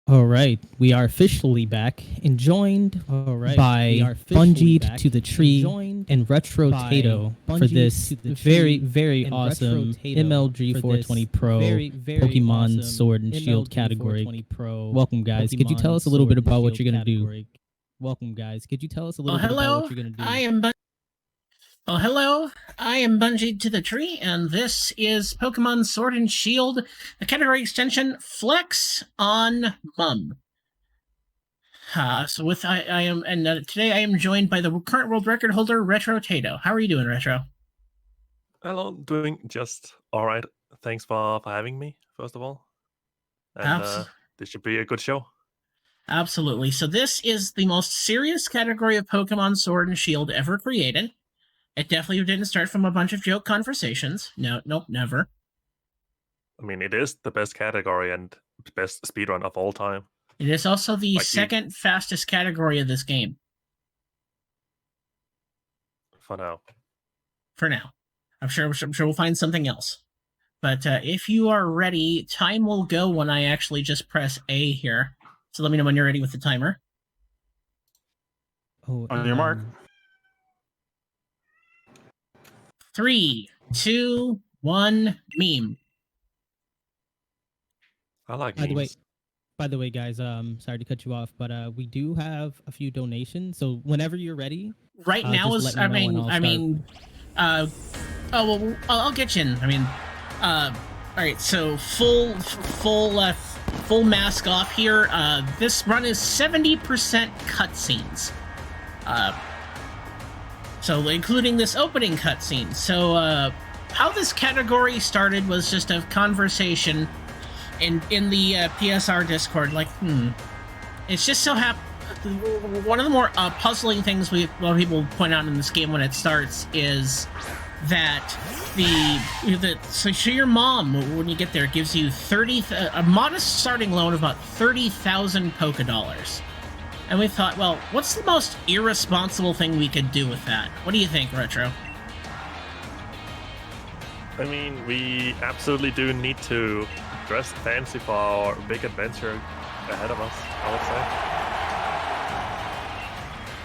All right, we are officially back and joined by Bungied2TheTree and Retro for this very awesome MLG 420 Pro Pokemon Sword and Shield category. Welcome, guys. Could you tell us a little bit about what you're gonna do? Welcome, guys. Could you tell us a little bit about what you're gonna do? Hello, I am Bungied2TheTree, and this is Pokemon Sword and Shield, the category extension Flex on Mum. Today I am joined by the current world record holder, Retro Tato. How are you doing, Retro? Hello, doing just all right. Thanks for having me, first of all. And this should be a good show. Absolutely. So this is the most serious category of Pokemon Sword and Shield ever created. It definitely didn't start from a bunch of joke conversations. Nope, never. I mean, it is the best category and best speedrun of all time. It is also the second fastest category of this game. For now. I'm sure we'll find something else. But if you are ready, time will go when I actually just press A here. So let me know when you're ready with the timer. On your mark. 3, 2, 1, meme. I like memes. By the way, guys, sorry to cut you off, but we do have a few donations. So whenever you're ready, right now is I'll get you in. All right, so full mask off here. This run is 70% cutscenes. So including this opening cutscene. So how this category started was just a conversation in the PSR Discord. Like, it's just so one of the more puzzling things people point out in this game when it starts is that so your mom, when you get there, gives you a modest starting loan of about 30,000 Pokedollars. And we thought, well, what's the most irresponsible thing we could do with that? What do you think, Retro? I mean, we absolutely do need to dress fancy for our big adventure ahead of us, I would say.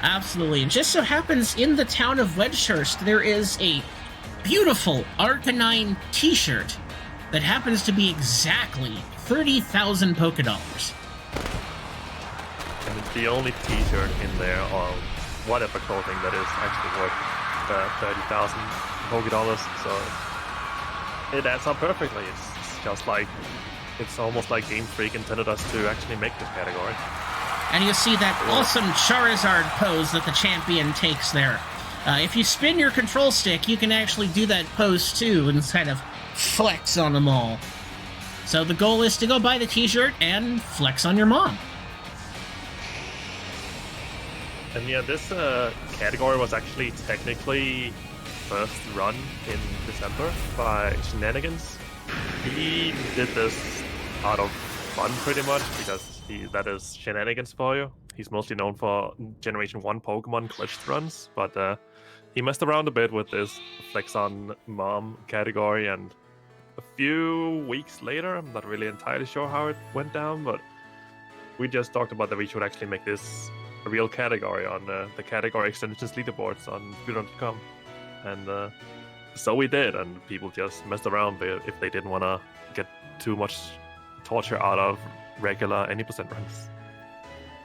Absolutely. And just so happens, in the town of Wedgehurst, there is a beautiful Arcanine t-shirt that happens to be exactly 30,000 Pokedollars. And it's the only t-shirt in there, or whatever clothing that is actually worth 30,000 Pokedollars, so it adds up perfectly. It's almost like Game Freak intended us to actually make this category. And you see that awesome Charizard pose that the champion takes there. If you spin your control stick, you can actually do that pose too and kind of flex on them all. So the goal is to go buy the t-shirt and flex on your mom. And yeah, this category was actually technically first run in December by Shenanigans. He did this out of fun pretty much, because that is Shenanigans for you. He's mostly known for Generation 1 Pokemon glitched runs, but he messed around a bit with this Flex on Mom category, and a few weeks later, I'm not really entirely sure how it went down, but we just talked about that we should actually make this a real category on the category extensions leaderboards on Speedrun.com, and so we did, and people just messed around if they didn't want to get too much torture out of regular any percent runs.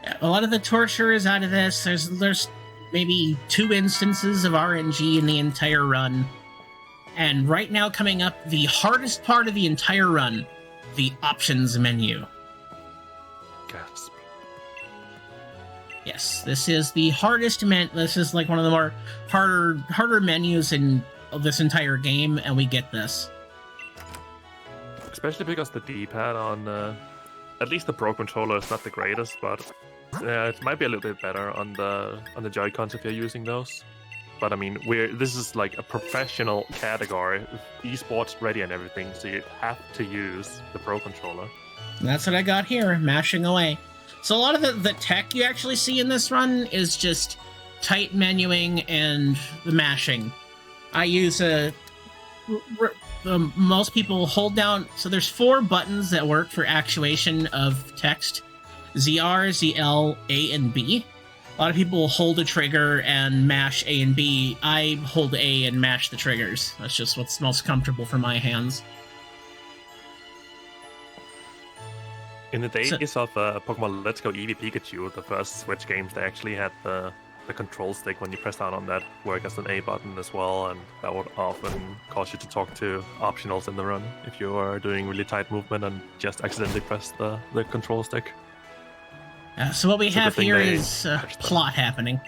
Yeah, a lot of the torture is out of this. There's maybe 2 instances of RNG in the entire run, and right now coming up, the hardest part of the entire run, the options menu. Gasp. Yes, this is the hardest this is like one of the more harder menus in this entire game, and we get this. Especially because the D-pad on at least the Pro controller is not the greatest, but it might be a little bit better on the Joy-Cons if you're using those. But I mean, this is like a professional category, esports ready and everything, so you have to use the Pro controller. And that's what I got here, mashing away. So a lot of the tech you actually see in this run is just tight menuing and the mashing. I use most people hold down. So there's 4 buttons that work for actuation of text. ZR, ZL, A, and B. A lot of people hold a trigger and mash A and B. I hold A and mash the triggers. That's just what's most comfortable for my hands. In the days of Pokemon Let's Go Eevee Pikachu, the first Switch games, they actually had the control stick when you press down on that work as an A button as well, and that would often cause you to talk to optionals in the run if you are doing really tight movement and just accidentally press the control stick. So what we have here is plot happening.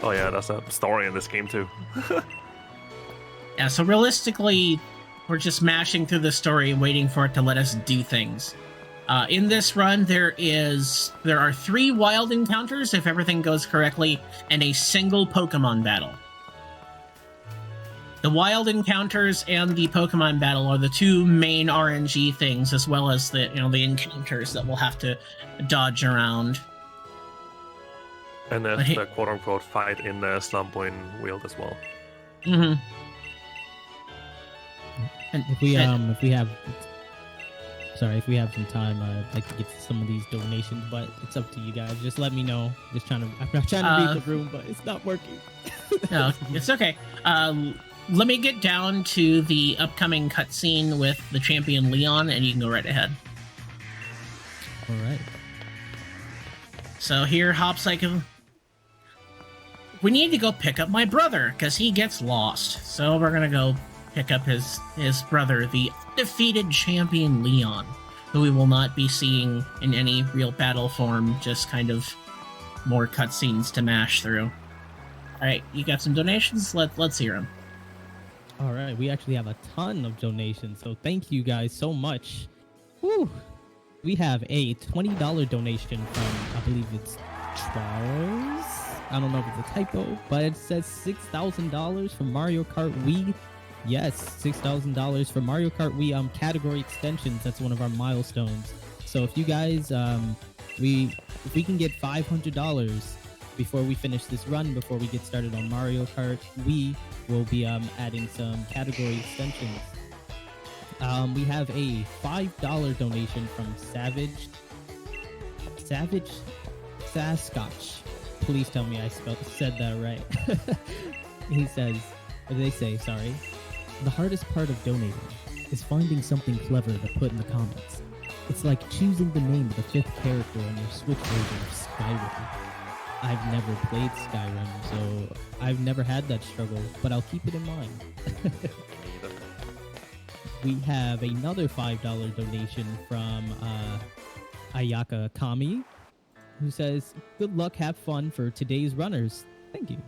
Oh yeah, that's a story in this game too. Yeah, so realistically, we're just mashing through the story and waiting for it to let us do things. In this run, there are 3 wild encounters, if everything goes correctly, and a single Pokemon battle. The wild encounters and the Pokemon battle are the 2 main RNG things, as well as the the encounters that we'll have to dodge around. And there's the quote-unquote fight in the Slumboyne Wield as well. Mm-hmm. And if we have some time, I'd like to get some of these donations, but it's up to you guys. Just let me know. I'm not trying to read the room, but it's not working. No, it's okay. Let me get down to the upcoming cutscene with the champion Leon, and you can go right ahead. All right. So here, Hop's like, we need to go pick up my brother, because he gets lost. So we're going to go pick up his brother, the undefeated champion Leon, who we will not be seeing in any real battle form, just kind of more cutscenes to mash through. Alright, you got some donations? Let's hear them. Alright, we actually have a ton of donations, so thank you guys so much. Woo! We have a $20 donation from, I believe it's Charles? I don't know if it's a typo, but it says $6,000 from Mario Kart Wii. Yes, $6,000 for Mario Kart Wii category extensions. That's one of our milestones. So if you guys, if we can get $500 before we finish this run, before we get started on Mario Kart Wii, we'll be adding some category extensions. We have a $5 donation from Savage Sasquatch. Please tell me I said that right. He says, or they say, sorry. The hardest part of donating is finding something clever to put in the comments. It's like choosing the name of the 5th character on your Switch version of Skyrim. I've never played Skyrim, so I've never had that struggle, but I'll keep it in mind. We have another $5 donation from Ayaka Kami, who says, good luck, have fun for today's runners. Thank you.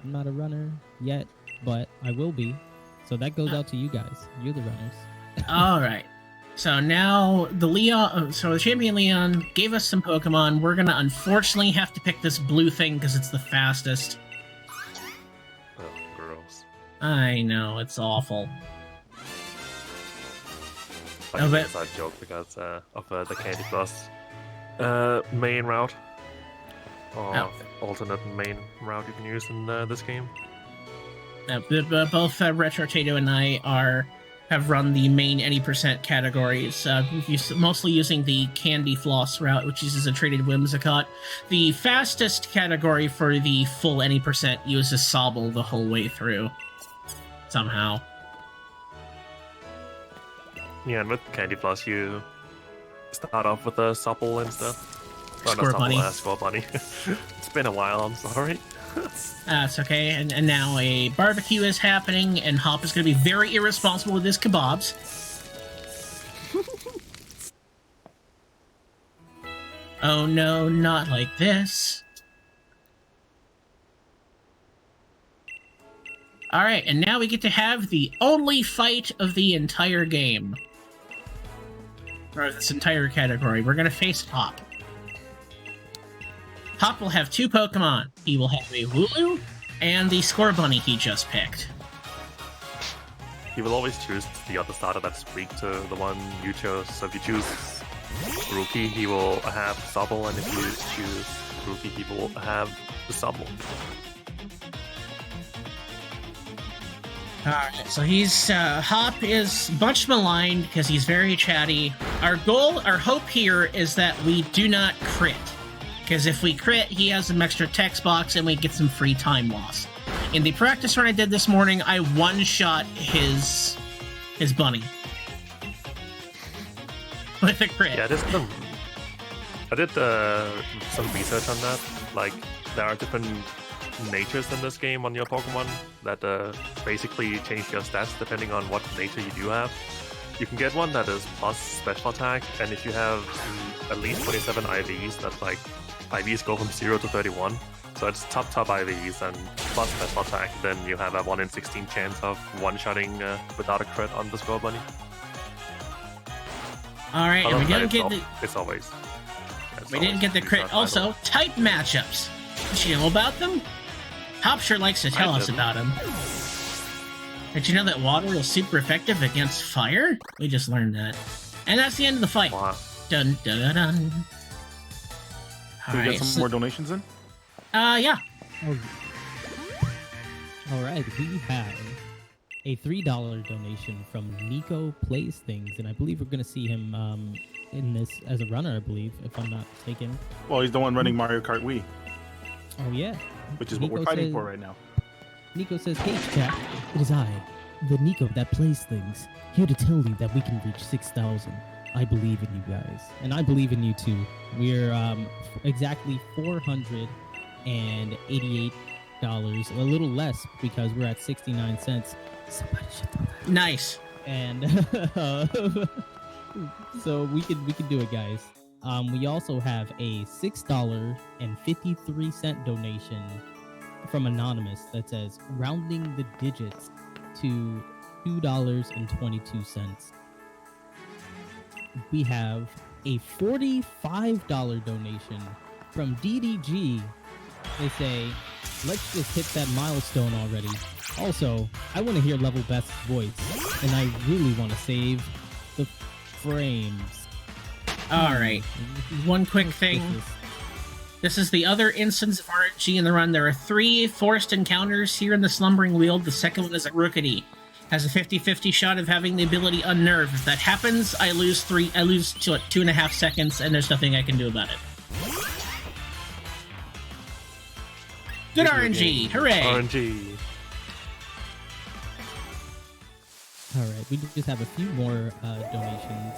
I'm not a runner yet, but I will be. So that goes out to you guys. You're the runners. All right. So now the champion Leon gave us some Pokemon. We're gonna unfortunately have to pick this blue thing because it's the fastest. Oh, gross. I know, it's awful. It's a joke because of the Candy Plus main route. Or alternate main route you can use in this game. Both Retro Tato and I have run the main any % categories, mostly using the Candy Floss route, which uses a traded Whimsicott. The fastest category for the full any % uses Sobble the whole way through, somehow. Yeah, and with Candy Floss, you start off with a Sobble and stuff. Score Bunny. Score Bunny. It's been a while, I'm sorry. That's okay, and now a barbecue is happening, and Hop is going to be very irresponsible with his kebabs. Oh no, not like this. Alright, and now we get to have the only fight of the entire game. Or this entire category. We're going to face Hop. Hop will have 2 Pokemon. He will have a Wooloo and the Score Bunny he just picked. He will always choose the other starter that's weak to the one you chose. So if you choose Rookie, he will have Sobble, and if you choose Rookie, he will have the Sobble. Alright, so he's, Hop is much maligned because he's very chatty. Our hope here is that we do not crit. Because if we crit, he has some extra text box and we get some free time loss. In the practice run I did this morning, I one-shot his bunny. With a crit. Yeah, I did some research on that. Like, there are different natures in this game on your Pokemon that basically change your stats depending on what nature you do have. You can get one that is plus special attack, and if you have at least 27 IVs, that's like IVs go from 0 to 31. So it's top IVs and plus special attack, then you have a 1 in 16 chance of one-shotting without a crit on the Score Bunny. Alright, and we didn't get the... We didn't get the crit. Also, type matchups. Did you know about them? Hop sure likes to tell us about them. Did you know that water is super effective against fire? We just learned that. And that's the end of the fight. Wow. Dun dun dun dun. Can we get some more donations in? Yeah. All right, we have a $3 donation from Nico Plays Things, and I believe we're going to see him in this as a runner, I believe, if I'm not mistaken. Well, he's the one running Mario Kart Wii. Oh, yeah. Which is what we're fighting for right now. Nico says, "Hey, chat, it is I, the Nico that plays things, here to tell you that we can reach 6,000. I believe in you guys, and I believe in you too. We're exactly $488, a little less because we're at 69 cents. Somebody should throw that. Nice. And so we can do it, guys. We also have a $6.53 donation from Anonymous that says, rounding the digits to $2.22. We have a $45 donation from DDG. They say, let's just hit that milestone already. Also, I want to hear Level Best's voice, and I really want to save the frames. Alright, one quick thing. This is the other instance of RNG in the run. There are 3 forced encounters here in the Slumbering Weald. The second one is a Rookity. Has a 50-50 shot of having the ability Unnerve. If that happens, I lose 2.5 seconds, and there's nothing I can do about it. Good RNG! Hooray! RNG. Alright, we just have a few more donations.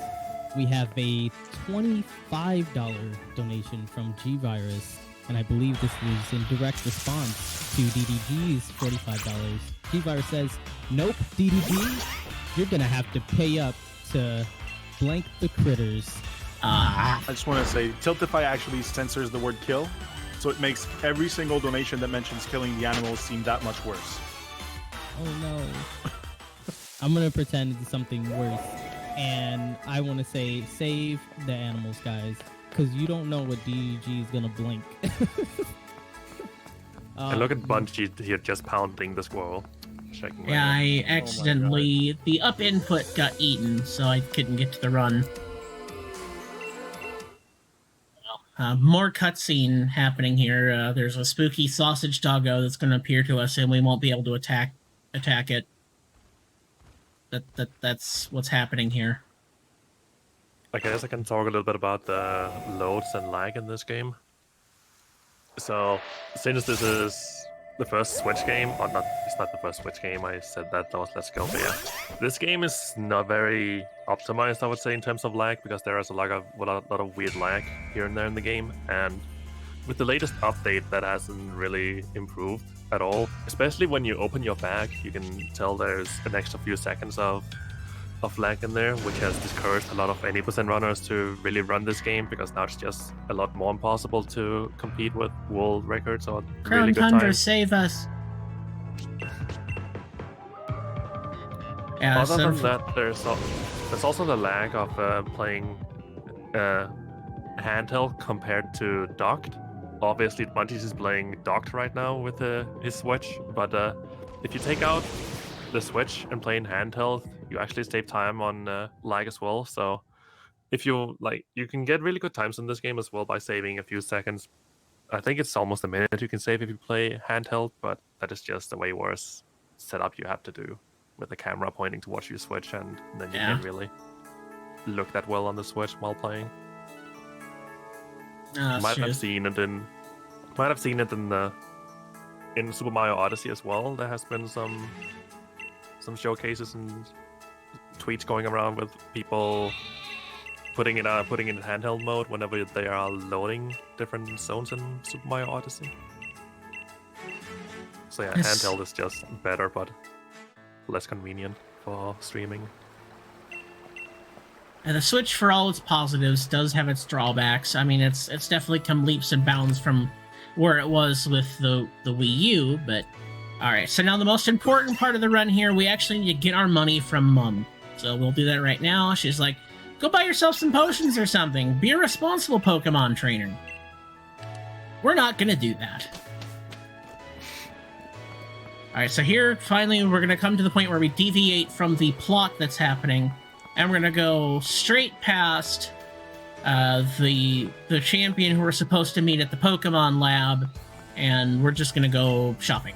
We have a $25 donation from G-Virus, and I believe this was in direct response to DDG's $45. G-Virus says, nope, DDG, you're gonna have to pay up to blank the critters. I just want to say, Tiltify actually censors the word kill, so it makes every single donation that mentions killing the animals seem that much worse. Oh no. I'm gonna pretend it's something worse. And I want to say, save the animals, guys, because you don't know what DDG is going to blink. And look at Bungied here just pounding the squirrel. Checking yeah, I accidentally... the up input got eaten, so I couldn't get to the run. More cutscene happening here. There's a spooky sausage doggo that's going to appear to us, and we won't be able to attack it. That's what's happening here. I guess I can talk a little bit about the loads and lag in this game. So, since this is the first Switch game, or not, it's not the first Switch game, I said that was Let's Go, but yeah. This game is not very optimized, I would say, in terms of lag, because there is a lot of weird lag here and there in the game, and with the latest update, that hasn't really improved at all. Especially when you open your bag, you can tell there's an extra few seconds of lag in there, which has discouraged a lot of 80% runners to really run this game, because now it's just a lot more impossible to compete with world records or really good Thunder, times. save us! Yeah, Other than that, there's also the lag of playing handheld compared to docked. Obviously, Bungied is playing docked right now with his Switch, but if you take out the Switch and play in handheld, you actually save time on lag as well. So if you you can get really good times in this game as well by saving a few seconds. I think it's almost a minute you can save if you play handheld, but that is just a way worse setup you have to do. with the camera pointing towards your Switch, and then you can't really look that well on the Switch while playing. Might have seen it in Super Mario Odyssey as well. There has been some showcases and tweets going around with people putting it in handheld mode whenever they are loading different zones in Super Mario Odyssey. So yeah, handheld is just better, but less convenient for streaming. And the Switch, for all its positives, does have its drawbacks. I mean, it's definitely come leaps and bounds from where it was with the Wii U, but alright, so now the most important part of the run here, we actually need to get our money from Mum. So we'll do that right now. She's like, go buy yourself some potions or something. Be a responsible Pokemon trainer. We're not gonna do that. Alright, so here, finally, we're gonna come to the point where we deviate from the plot that's happening, and we're gonna go straight past the champion who we're supposed to meet at the Pokemon Lab, and we're just gonna go shopping.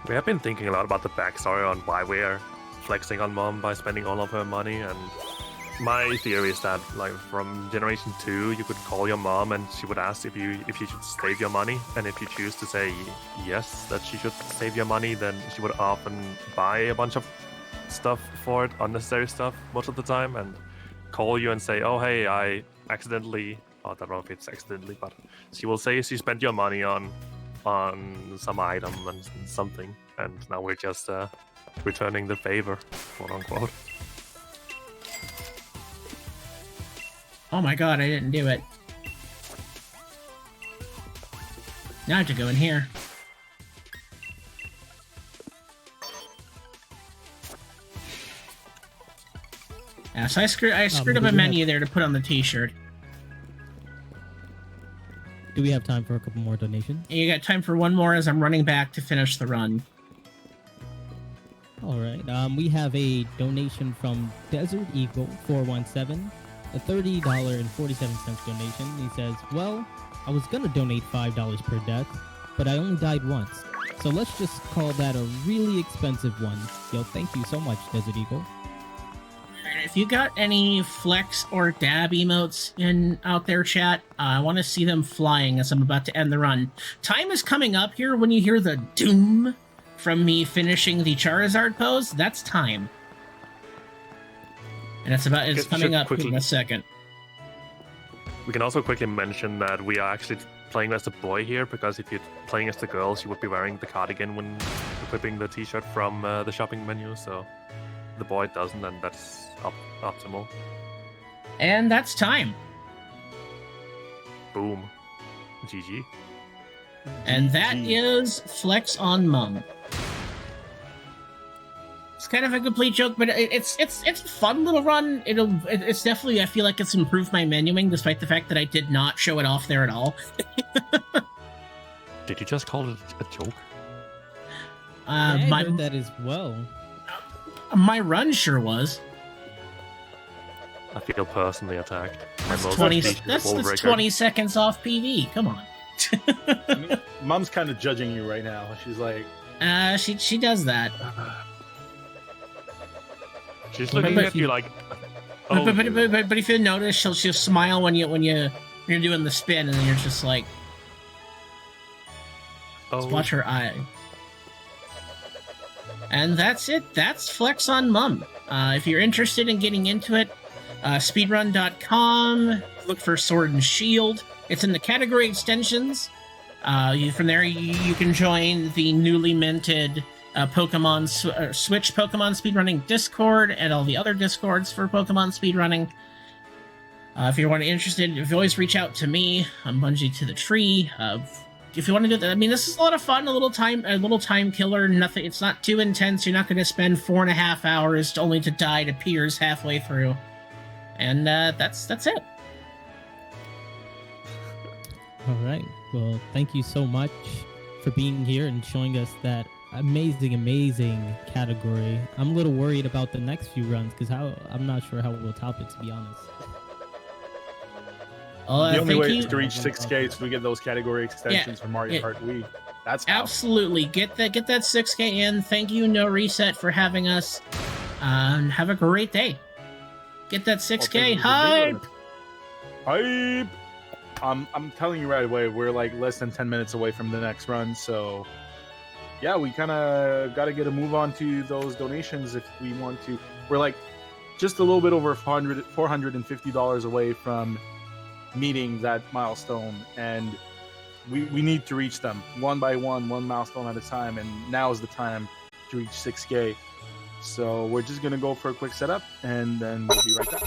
We have been thinking a lot about the backstory on why we're flexing on Mom by spending all of her money, and my theory is that, like, from Generation 2, you could call your mom and she would ask if you should save your money, and if you choose to say yes, that she should save your money, then she would often buy a bunch of stuff for it, unnecessary stuff, most of the time, and call you and say, oh, hey, I accidentally, I don't know if it's accidentally, but she will say she spent your money on some item and something, and now we're just returning the favor, quote unquote. Oh my god, I didn't do it. Now I have to go in here. Yeah, so I screwed up a menu there to put on the t-shirt. Do we have time for a couple more donations? You got time for one more as I'm running back to finish the run. All right. We have a donation from Desert Eagle 417, a $30.47 donation. He says, "Well, I was gonna donate $5 per death, but I only died once. So let's just call that a really expensive one. Yo, thank you so much, Desert Eagle." If you got any flex or dab emotes out there, chat, I want to see them flying as I'm about to end the run. Time is coming up here when you hear the doom from me finishing the Charizard pose. That's time. And it's coming up in a second. We can also quickly mention that we are actually playing as a boy here, because if you're playing as the girl, she would be wearing the cardigan when equipping the t-shirt from the shopping menu, so the boy doesn't, and that's optimal. And that's time. Boom. GG. And that is Flex on Mum. It's kind of a complete joke, but it's a fun little run. It's definitely, I feel like it's improved my menuing, despite the fact that I did not show it off there at all. Did you just call it a joke? I heard that as well. My run sure was. I feel personally attacked. That's 20 seconds off PV. Come on. Mom's kind of judging you right now. She's like, she does that. She's looking at you like. Oh. But if you notice, she'll smile when you're doing the spin, and then you're just like, just watch her eye. And that's it. That's Flex on Mum. If you're interested in getting into it, speedrun.com, look for Sword and Shield. It's in the category extensions. From there, you can join the newly minted Switch Pokemon speedrunning Discord and all the other Discords for Pokemon speedrunning. If you're interested, you can always reach out to me. I'm Bungied2TheTree. If you want to do that, I mean, this is a lot of fun. A little time killer. Nothing. It's not too intense. You're not going to spend 4.5 hours only to die to Piers halfway through. And that's it. All right. Well, thank you so much for being here and showing us that amazing category. I'm a little worried about the next few runs because I'm not sure how we'll top it, to be honest. The only way to reach 6K is to get those category extensions for Mario Kart Wii. That's how. Absolutely. Get that 6K in. Thank you, NoReset, for having us. And have a great day. Get that 6K. Hype! Hype! I'm telling you right away, we're like less than 10 minutes away from the next run, so yeah, we kind of got to get a move on to those donations if we want to. We're like just a little bit over $450 away from meeting that milestone, and we need to reach them one by one milestone at a time, and now is the time to reach 6K. So we're just gonna go for a quick setup, and then we'll be right back.